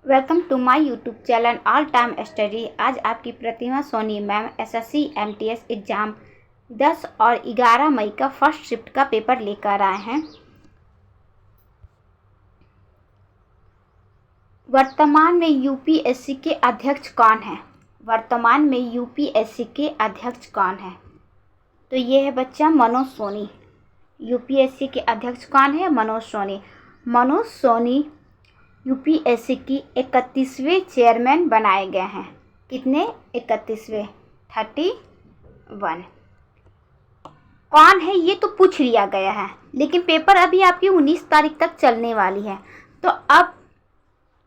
Welcome to my YouTube channel all time study. आज आपकी Pratima Soni ma'am SSC MTS exam 10 और 11 मई का फर्स्ट शिफ्ट का पेपर लेकर आए हैं। वर्तमान में यूपीएससी के अध्यक्ष कौन है? वर्तमान में यूपीएससी के अध्यक्ष कौन है? तो ये है बच्चा मनोज सोनी। यूपीएससी के अध्यक्ष कौन है? मनोज सोनी। मनोज सोनी यूपीएससी की 31वें चेयरमैन बनाए गए हैं। कितने? 31वें, 31। कौन है ये तो पूछ लिया गया है, लेकिन पेपर अभी आपकी 19 तारीख तक चलने वाली है। तो अब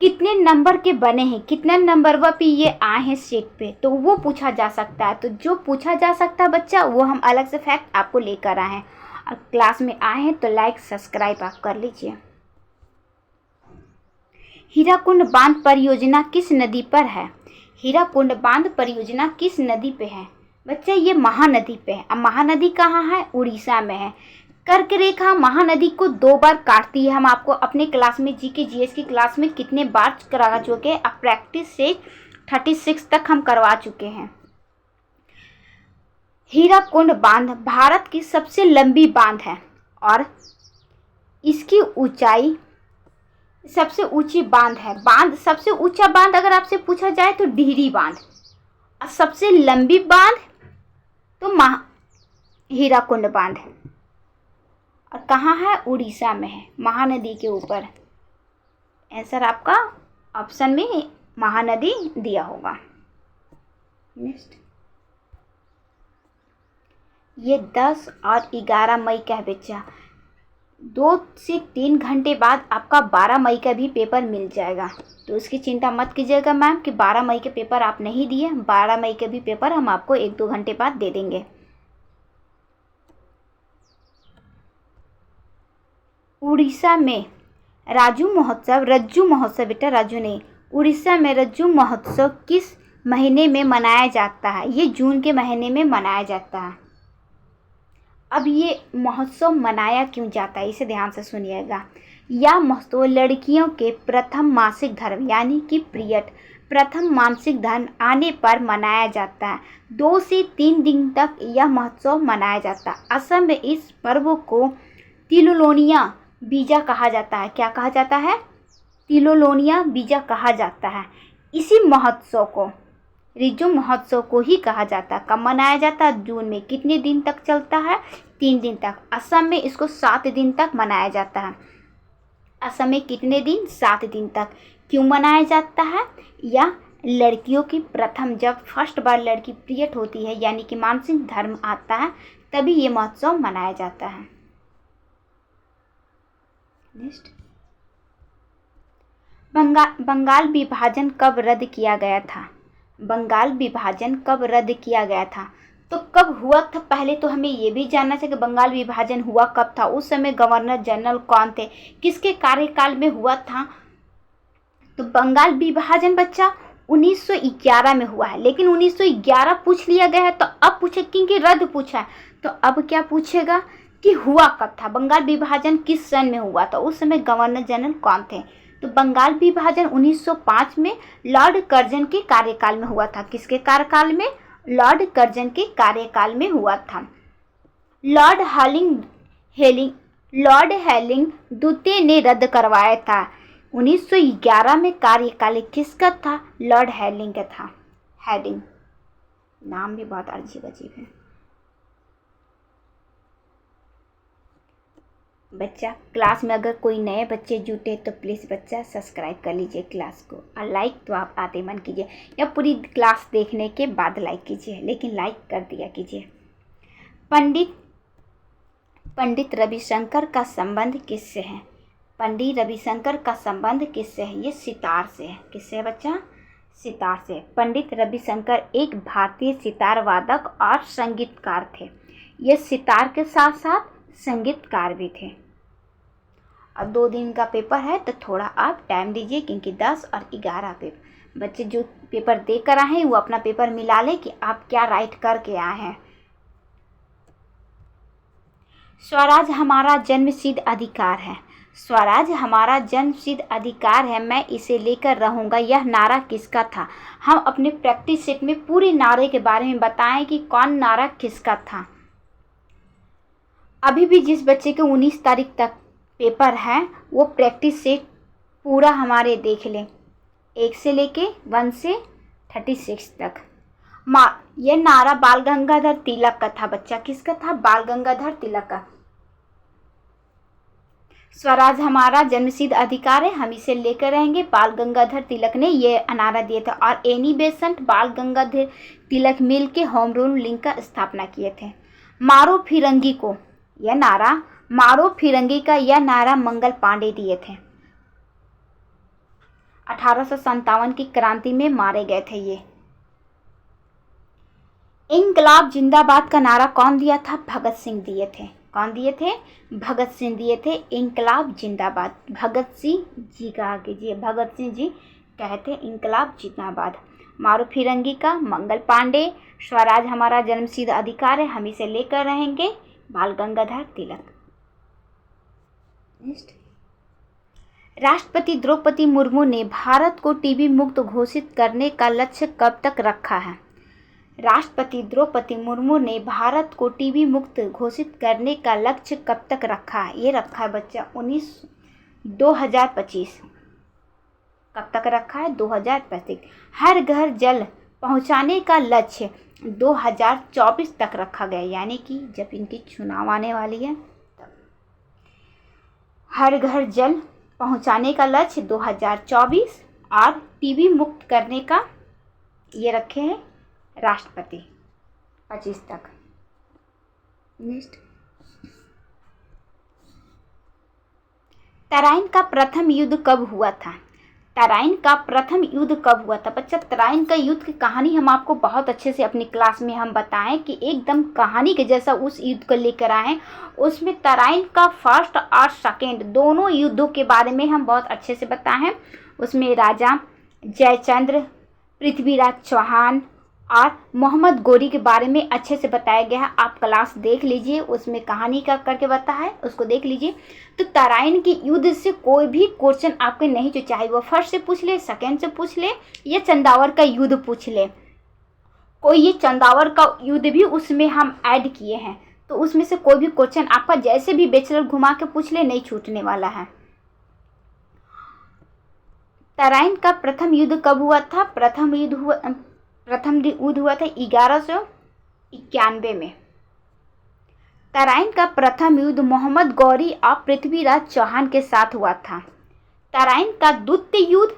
कितने नंबर के बने हैं, कितने नंबर पे ये आए हैं सीट पे, तो वो पूछा जा सकता है। तो जो पूछा जा सकता है बच्चा, वो हम अलग से फैक्ट आपको लेकर आए हैं। और क्लास में आए हैं तो लाइक सब्सक्राइब आप कर लीजिए। हीराकुंड बांध परियोजना किस नदी पर है? हीराकुंड बांध परियोजना किस नदी पे है? बच्चा ये महानदी पे है। अब महानदी कहाँ है? उड़ीसा में है। कर्क रेखा महानदी को 2 बार काटती है। हम आपको अपने क्लास में जीके जीएस की क्लास में कितने बार करा चुके हैं? अब प्रैक्टिस से 36 तक हम करवा चुके हैं। हीराकुंड बांध भारत की सबसे लंबी बांध है और इसकी ऊंचाई सबसे ऊंची बांध है। सबसे ऊंचा बांध अगर आपसे पूछा जाए तो डिहरी बांध, और सबसे लंबी बांध तो हीराकुंड बांध है। और कहाँ है? उड़ीसा में है, महानदी के ऊपर। आंसर आपका ऑप्शन में महानदी दिया होगा। नेक्स्ट, ये 10 और 11 मई का है बच्चा। 2 से 3 घंटे बाद आपका 12 मई का भी पेपर मिल जाएगा। तो उसकी चिंता मत कीजिएगा मैम कि 12 मई के पेपर आप नहीं दिए। 12 मई के भी पेपर हम आपको 1-2 घंटे बाद दे देंगे। उड़ीसा में रज्जू महोत्सव बेटा रज्जू नहीं, उड़ीसा में रज्जू महोत्सव किस महीने में मनाया जाता है? ये जून के महीने में मनाया जाता है। अब ये महोत्सव मनाया क्यों जाता है, इसे ध्यान से सुनिएगा। यह महोत्सव लड़कियों के प्रथम मासिक धर्म यानी कि पीरियड प्रथम मासिक धर्म आने पर मनाया जाता है। 2 से 3 दिन तक यह महोत्सव मनाया जाता है। असम में इस पर्व को तिलोलोनिया बीजा कहा जाता है। क्या कहा जाता है? तिलोलोनिया बीजा कहा जाता है। इसी महोत्सव को रिज्जू महोत्सव को ही कहा जाता है। कब मनाया जाता है? जून में। कितने दिन तक चलता है? 3 दिन तक। असम में इसको 7 दिन तक मनाया जाता है। असम में कितने दिन? 7 दिन तक। क्यों मनाया जाता है? या लड़कियों की प्रथम, जब फर्स्ट बार लड़की पीरियड होती है यानी कि मासिक धर्म आता है, तभी ये महोत्सव मनाया जाता है। नेक्स्ट, बंगाल विभाजन कब रद्द किया गया था? बंगाल विभाजन कब रद्द किया गया था? तो कब हुआ था पहले तो हमें ये भी जानना चाहिए कि बंगाल विभाजन हुआ कब था। उस समय गवर्नर जनरल कौन थे? किसके कार्यकाल में हुआ था? तो बंगाल विभाजन बच्चा 1911 में हुआ है। लेकिन 1911 पूछ लिया गया है, तो अब पूछे क्योंकि रद्द पूछा है, तो अब क्या पूछेगा कि हुआ कब था, बंगाल विभाजन किस सन में हुआ था, उस समय गवर्नर जनरल कौन थे? तो बंगाल विभाजन 1905 में लॉर्ड कर्जन के कार्यकाल में हुआ था। किसके कार्यकाल में? लॉर्ड कर्जन के कार्यकाल में हुआ था। लॉर्ड हेलिंग द्वितीय ने रद्द करवाया था। 1911 में कार्यकाल किसका था? लॉर्ड हेलिंग का था। हेडिंग नाम भी बहुत अजीब अजीब है। बच्चा क्लास में अगर कोई नए बच्चे जुटे तो प्लीज़ बच्चा सब्सक्राइब कर लीजिए क्लास को, और लाइक तो आप आते मन कीजिए या पूरी क्लास देखने के बाद लाइक कीजिए, लेकिन लाइक कर दिया कीजिए। पंडित रविशंकर का संबंध किससे है? पंडित रविशंकर का संबंध किससे है? ये सितार से है। किससे है बच्चा? सितार से। पंडित रविशंकर एक भारतीय सितार वादक और संगीतकार थे। ये सितार के साथ साथ संगीतकार भी थे। अब 2 दिन का पेपर है तो थोड़ा आप टाइम दीजिए, क्योंकि 10 और 11 पेपर बच्चे जो पेपर दे कर आए हैं वो अपना पेपर मिला लें कि आप क्या राइट करके आए हैं। स्वराज हमारा जन्मसिद्ध अधिकार है। स्वराज हमारा जन्मसिद्ध अधिकार है, मैं इसे लेकर रहूंगा, यह नारा किसका था? हम अपने प्रैक्टिस सेट में पूरे नारे के बारे में बताएं कि कौन नारा किसका था। अभी भी जिस बच्चे के 19 तारीख तक पेपर है वो प्रैक्टिस सेट पूरा हमारे देख लें, 1 से लेके 1 से 36 तक। यह नारा बाल गंगाधर तिलक का था बच्चा। किसका था? बाल गंगाधर तिलक का। स्वराज हमारा जन्मसिद्ध अधिकार है, हम इसे लेकर रहेंगे, बाल गंगाधर तिलक ने ये नारा दिए थे। और एनी बेसेंट बाल गंगाधर तिलक मिल के होम रूल लीग का स्थापना किए थे। मारो फिरंगी को, यह नारा मारो फिरंगी का यह नारा मंगल पांडे दिए थे। 1857 की क्रांति में मारे गए थे ये। इंकलाब जिंदाबाद का नारा कौन दिया था? भगत सिंह दिए थे। कौन दिए थे? भगत सिंह दिए थे। इंकलाब जिंदाबाद भगत सिंह जी कहा कीजिए, भगत सिंह जी कहते इंकलाब जिंदाबाद। मारो फिरंगी का मंगल पांडे। स्वराज हमारा जन्मसिद्ध अधिकार है, हम इसे लेकर रहेंगे, बाल गंगाधर तिलक। राष्ट्रपति द्रौपदी मुर्मू ने भारत को टीबी मुक्त घोषित करने का लक्ष्य कब तक रखा है? राष्ट्रपति द्रौपदी मुर्मू ने भारत को टीबी मुक्त घोषित करने का लक्ष्य कब तक रखा है? ये रखा है बच्चा 2025। कब तक रखा है? 2025। हर घर जल पहुंचाने का लक्ष्य 2024 तक रखा गया, यानी कि जब इनकी चुनाव आने वाली है तब। हर घर जल पहुंचाने का लक्ष्य 2024 और टीबी मुक्त करने का ये रखे हैं राष्ट्रपति 25 तक। नेक्स्ट, तराइन का प्रथम युद्ध कब हुआ था? तराइन का प्रथम युद्ध कब हुआ था बच्चा? तराइन का युद्ध की कहानी हम आपको बहुत अच्छे से अपनी क्लास में हम बताएं कि एकदम कहानी के जैसा उस युद्ध को लेकर आए। उसमें तराइन का फर्स्ट और सेकेंड दोनों युद्धों के बारे में हम बहुत अच्छे से बताएं। उसमें राजा जयचंद्र, पृथ्वीराज चौहान और मोहम्मद गौरी के बारे में अच्छे से बताया गया है। आप क्लास देख लीजिए, उसमें कहानी का करके बता है, उसको देख लीजिए। तो तराइन के युद्ध से कोई भी क्वेश्चन आपके नहीं, जो चाहे वो फर्स्ट से पूछ ले, सेकंड से पूछ ले या चंदावर का युद्ध पूछ ले, कोई ये चंदावर का युद्ध भी उसमें हम ऐड किए हैं, तो उसमें से कोई भी क्वेश्चन आपका जैसे भी बैचलर घुमा के पूछ ले, नहीं छूटने वाला है। तराइन का प्रथम युद्ध कब हुआ था? प्रथम युद्ध हुआ था 1191 में। तराइन का प्रथम युद्ध मोहम्मद गौरी और पृथ्वीराज चौहान के साथ हुआ था। तराइन का द्वितीय युद्ध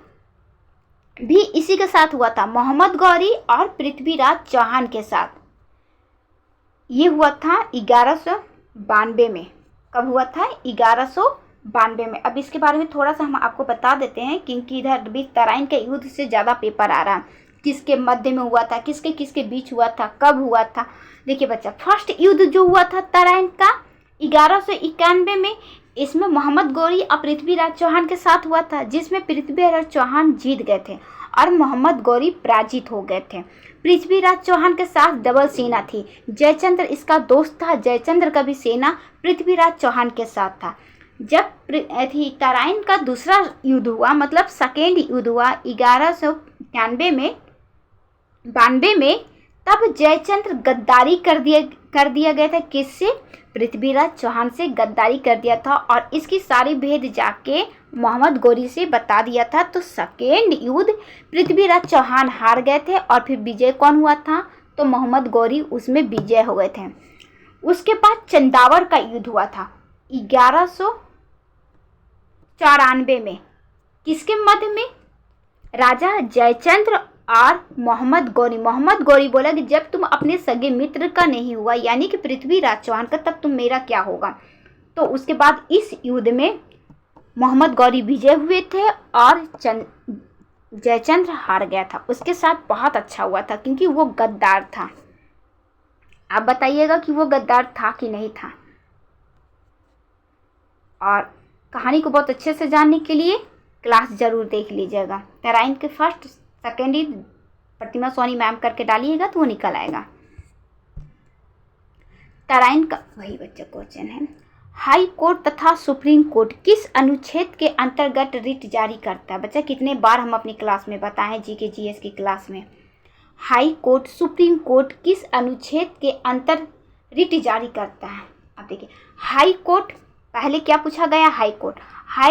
भी इसी के साथ हुआ था, मोहम्मद गौरी और पृथ्वीराज चौहान के साथ। ये हुआ था 1192 में। कब हुआ था? 1192 में। अब इसके बारे में थोड़ा सा हम आपको बता देते हैं, क्योंकि इधर भी तराइन के युद्ध से ज़्यादा पेपर आ रहा है। किसके मध्य में हुआ था, किसके किसके बीच हुआ था, कब हुआ था? देखिए बच्चा, फर्स्ट युद्ध जो हुआ था तराइन का 1191 में, इसमें मोहम्मद गौरी और पृथ्वीराज चौहान के साथ हुआ था, जिसमें पृथ्वीराज चौहान जीत गए थे और मोहम्मद गौरी पराजित हो गए थे। पृथ्वीराज चौहान के साथ डबल सेना थी। जयचंद्र इसका दोस्त था, जयचंद्र का भी सेना पृथ्वीराज चौहान के साथ था। जब तराइन का दूसरा युद्ध हुआ, मतलब सेकेंड युद्ध हुआ 1192 में, तब जयचंद्र गद्दारी कर दिया गया था। किससे? पृथ्वीराज चौहान से गद्दारी कर दिया था और इसकी सारी भेद जाके मोहम्मद गौरी से बता दिया था। तो सेकेंड युद्ध पृथ्वीराज चौहान हार गए थे और फिर विजय कौन हुआ था? तो मोहम्मद गौरी उसमें विजय हो गए थे। उसके बाद चंदावर का युद्ध हुआ था 1194 में। किसके मध्य में? राजा जयचंद्र और मोहम्मद गौरी बोला कि जब तुम अपने सगे मित्र का नहीं हुआ, यानी कि पृथ्वीराज चौहान का, तब तुम मेरा क्या होगा? तो उसके बाद इस युद्ध में मोहम्मद गौरी विजय हुए थे और जयचंद्र हार गया था। उसके साथ बहुत अच्छा हुआ था क्योंकि वो गद्दार था। आप बताइएगा कि वो गद्दार था कि नहीं था। और कहानी को बहुत अच्छे से जानने के लिए क्लास जरूर देख लीजिएगा। तराइन के फर्स्ट सेकेंड ही प्रतिमा सोनी मैम करके डालिएगा तो वो निकल आएगा। तराइन का वही बच्चा क्वेश्चन है। हाई कोर्ट तथा सुप्रीम कोर्ट किस अनुच्छेद के अंतर्गत रिट जारी करता है? बच्चा कितने बार हम अपनी क्लास में बताएं, जीके जीएस की क्लास में। हाई कोर्ट सुप्रीम कोर्ट किस अनुच्छेद के अंतर रिट जारी करता है? अब देखिए, हाई कोर्ट पहले क्या पूछा गया? हाई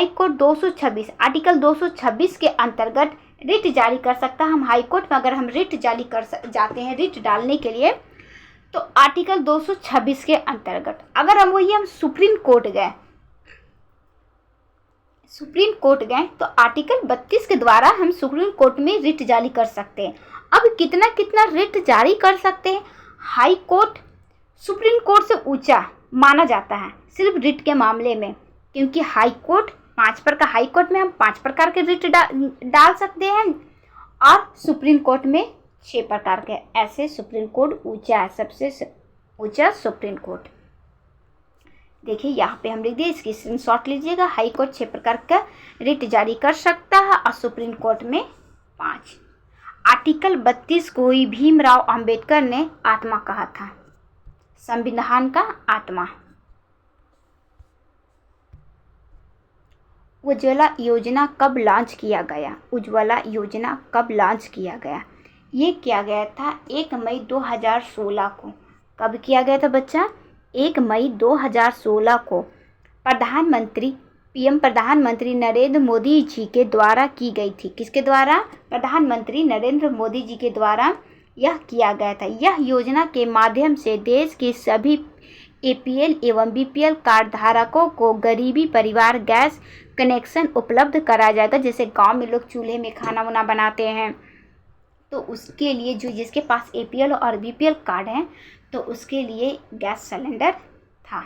कोर्ट 226 आर्टिकल 226 के अंतर्गत रिट जारी कर सकता है। हम हाई कोर्ट में अगर हम रिट जारी कर जाते हैं रिट डालने के लिए, तो आर्टिकल 226 के अंतर्गत। अगर हम सुप्रीम कोर्ट गए तो आर्टिकल 32 के द्वारा हम सुप्रीम कोर्ट में रिट जारी कर सकते हैं। अब कितना कितना रिट जारी कर सकते हैं? हाई कोर्ट सुप्रीम कोर्ट से ऊंचा माना जाता है सिर्फ रिट के मामले में, क्योंकि हाई कोर्ट 5 प्रकार, हाई कोर्ट में हम 5 प्रकार के रिट डाल सकते हैं और सुप्रीम कोर्ट में 6 प्रकार के। ऐसे सुप्रीम कोर्ट ऊंचा है, सबसे ऊंचा सुप्रीम कोर्ट। देखिए यहाँ पे हम लिख दिए, इसकी स्क्रीनशॉट लीजिएगा। हाई कोर्ट 6 प्रकार का रिट जारी कर सकता है और सुप्रीम कोर्ट में 5। आर्टिकल 32 को ही भीमराव अंबेडकर ने आत्मा कहा था, संविधान का आत्मा। उज्ज्वला योजना कब लॉन्च किया गया? उज्ज्वला योजना कब लॉन्च किया गया? ये किया गया था 1 मई 2016 को। कब किया गया था बच्चा? 1 मई 2016 को प्रधानमंत्री नरेंद्र मोदी जी के द्वारा की गई थी। किसके द्वारा? प्रधानमंत्री नरेंद्र मोदी जी के द्वारा यह किया गया था। यह योजना के माध्यम से देश के सभी APL एवं BPL कार्ड धारकों को गरीबी परिवार गैस कनेक्शन उपलब्ध कराया जाएगा। जैसे गांव में लोग चूल्हे में खाना वाना बनाते हैं, तो उसके लिए जो जिसके पास APL और BPL कार्ड है, तो उसके लिए गैस सिलेंडर था।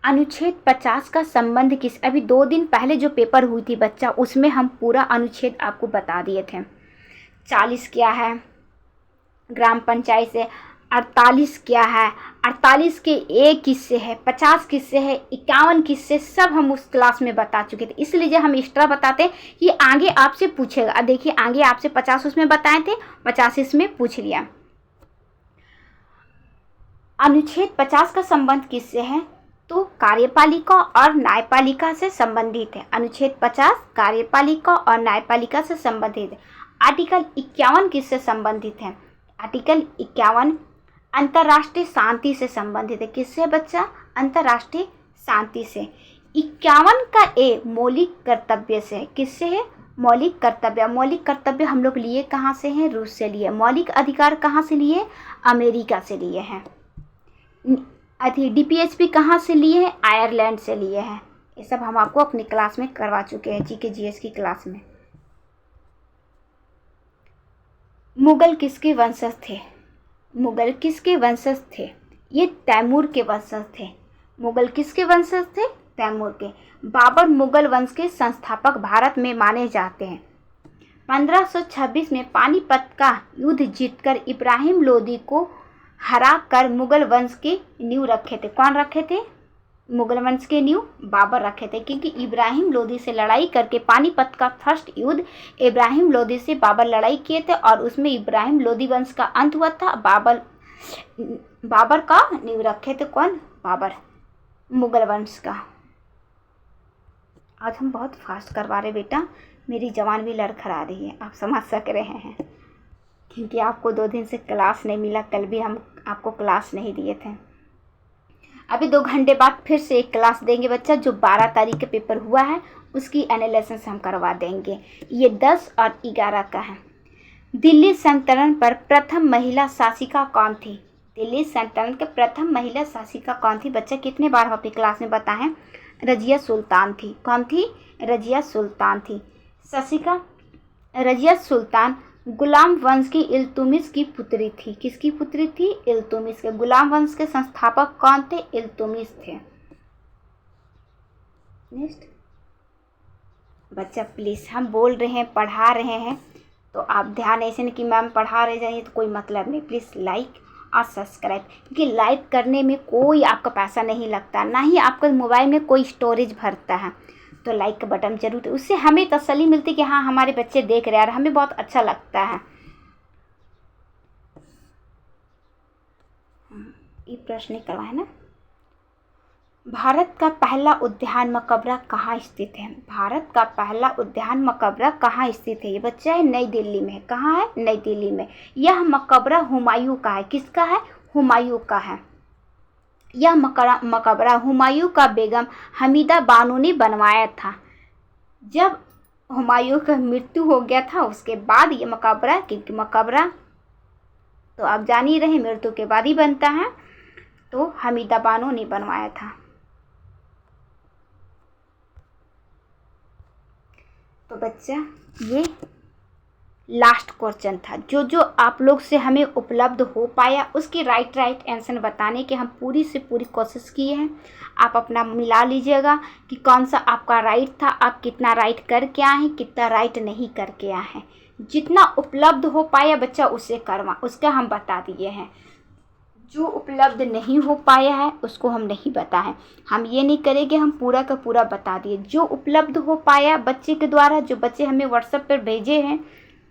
अनुच्छेद 50 का संबंध किस? अभी 2 दिन पहले जो पेपर हुई थी बच्चा, उसमें हम पूरा अनुच्छेद आपको बता दिए थे। 40 क्या है ग्राम पंचायत से, 48 क्या है, 48 के एक किससे है, 50 किससे है, 51 किससे, सब हम उस क्लास में बता चुके थे। इसलिए जो हम एक्स्ट्रा बताते हैं कि आगे आपसे पूछेगा। देखिए आगे आपसे 50 उसमें बताए थे, 50 इसमें पूछ लिया। अनुच्छेद 50 का संबंध किससे है? तो कार्यपालिका और न्यायपालिका से संबंधित है। अनुच्छेद 50 कार्यपालिका और न्यायपालिका से संबंधित है। आर्टिकल 51 किससे संबंधित है? आर्टिकल 51 अंतर्राष्ट्रीय शांति से संबंधित है। किससे बच्चा? अंतर्राष्ट्रीय शांति से। 51 का ए मौलिक कर्तव्य से है। किससे है? मौलिक कर्तव्य। मौलिक कर्तव्य हम लोग लिए कहाँ से हैं? रूस से लिए। मौलिक अधिकार कहाँ से लिए? अमेरिका से लिए हैं। DPHP कहाँ से लिए हैं? आयरलैंड से लिए हैं। ये सब हम आपको अपनी क्लास में करवा चुके हैं, जीके जीएस की क्लास में। मुगल किसके वंशज थे? मुगल किसके वंशज थे? ये तैमूर के वंशज थे। मुगल किसके वंशज थे? तैमूर के। बाबर मुगल वंश के संस्थापक भारत में माने जाते हैं। 1526 में पानीपत का युद्ध जीतकर इब्राहिम लोदी को हरा कर मुगल वंश के नींव रखे थे। कौन रखे थे? मुगल वंश के नींव बाबर रखे थे, क्योंकि इब्राहिम लोदी से लड़ाई करके पानीपत का फर्स्ट युद्ध इब्राहिम लोदी से बाबर लड़ाई किए थे और उसमें इब्राहिम लोदी वंश का अंत हुआ था। बाबर का नींव रखे थे। कौन? बाबर, मुगल वंश का। आज हम बहुत फास्ट करवा रहे बेटा, मेरी जवान भी लड़खड़ा रही है, आप समझ सक रहे हैं, क्योंकि आपको 2 दिन से क्लास नहीं मिला। कल भी हम आपको क्लास नहीं दिए थे। अभी 2 घंटे बाद फिर से एक क्लास देंगे बच्चा, जो 12 तारीख के पेपर हुआ है उसकी एनालिसिस हम करवा देंगे। ये 10 और 11 का है। दिल्ली सल्तनत पर प्रथम महिला शासिका कौन थी? दिल्ली सल्तनत के प्रथम महिला शासिका कौन थी? बच्चा कितने बार अपनी क्लास में बताएं? रजिया सुल्तान थी। कौन थी? रजिया सुल्तान थी। शासिका रजिया सुल्तान गुलाम वंश की इल्तुतमिश की पुत्री थी। किसकी पुत्री थी? इल्तुतमिश के। गुलाम वंश के संस्थापक कौन थे? इल्तुतमिश थे। नेक्स्ट बच्चा प्लीज़, हम बोल रहे हैं, पढ़ा रहे हैं, तो आप ध्यान ऐसे नहीं कि मैम पढ़ा रहे जाइए तो कोई मतलब नहीं। प्लीज़ लाइक और सब्सक्राइब, क्योंकि लाइक करने में कोई आपका पैसा नहीं लगता, ना ही आपका मोबाइल में कोई स्टोरेज भरता है। तो लाइक का बटन जरूर, उससे हमें तसल्ली मिलती है कि हाँ हमारे बच्चे देख रहे हैं और हमें बहुत अच्छा लगता है। ये प्रश्न नहीं करवाए ना। भारत का पहला उद्यान मकबरा कहाँ स्थित है? भारत का पहला उद्यान मकबरा कहाँ स्थित है? ये बच्चा है नई दिल्ली में। कहाँ है? नई दिल्ली में। यह मकबरा हुमायूं का है। किसका है? हुमायूं का है। यह मकबरा हुमायूं का बेगम हमीदा बानो ने बनवाया था। जब हुमायूं का मृत्यु हो गया था उसके बाद ये मकबरा, क्योंकि मकबरा तो आप जान ही रहे मृत्यु के बाद ही बनता है, तो हमीदा बानो ने बनवाया था। तो बच्चा ये लास्ट क्वेश्चन था। जो जो आप लोग से हमें उपलब्ध हो पाया उसकी राइट आंसर बताने के हम पूरी से पूरी कोशिश किए हैं। आप अपना मिला लीजिएगा कि कौन सा आपका राइट था, आप कितना राइट करके आए हैं, कितना राइट नहीं करके आए हैं। जितना उपलब्ध हो पाया बच्चा उसे करवा, उसका हम बता दिए हैं। जो उपलब्ध नहीं हो पाया है उसको हम नहीं बताएं। हम ये नहीं करेंगे हम पूरा का पूरा बता दिए। जो उपलब्ध हो पाया बच्चे के द्वारा, जो बच्चे हमें व्हाट्सएप पर भेजे हैं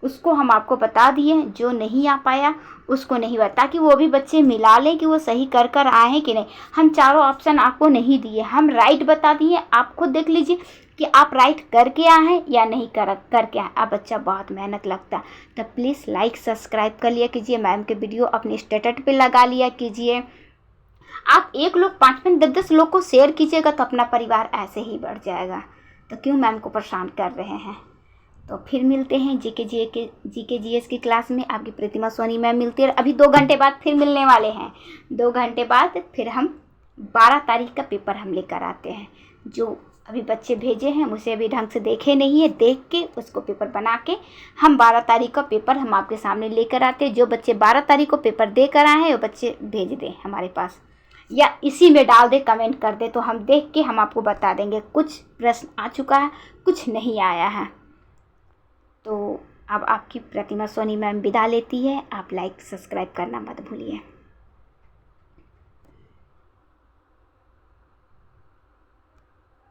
उसको हम आपको बता दिए। जो नहीं आ पाया उसको नहीं बता, ताकि वो भी बच्चे मिला लें कि वो सही कर आए हैं कि नहीं। हम चारों ऑप्शन आपको नहीं दिए, हम राइट बता दिए। आप खुद देख लीजिए कि आप राइट करके आए हैं या नहीं करके आए। अब बच्चा बहुत मेहनत लगता है, तो प्लीज़ लाइक सब्सक्राइब कर लिया कीजिए। मैम के वीडियो अपने स्टेटस पे लगा लिया कीजिए। आप एक लोग 5-5 10-10 लोग को शेयर कीजिएगा तो अपना परिवार ऐसे ही बढ़ जाएगा। तो क्यों मैम को परेशान कर रहे हैं। तो फिर मिलते हैं जीके जीएस की क्लास में। आपकी प्रतिमा सोनी मैम मिलती है। अभी 2 घंटे बाद फिर मिलने वाले हैं। 2 घंटे बाद फिर हम 12 तारीख का पेपर हम लेकर आते हैं। जो अभी बच्चे भेजे हैं मुझे अभी ढंग से देखे नहीं है, देख के उसको पेपर बना के हम 12 तारीख का पेपर हम आपके सामने लेकर आते हैं। जो बच्चे 12 तारीख को पेपर दे कर आए हैं वो बच्चे भेज दें हमारे पास, या इसी में डाल दे, कमेंट कर दे, तो हम देख के हम आपको बता देंगे। कुछ प्रश्न आ चुका है, कुछ नहीं आया है। तो अब आपकी प्रतिमा सोनी मैम विदा लेती है। आप लाइक सब्सक्राइब करना मत भूलिए।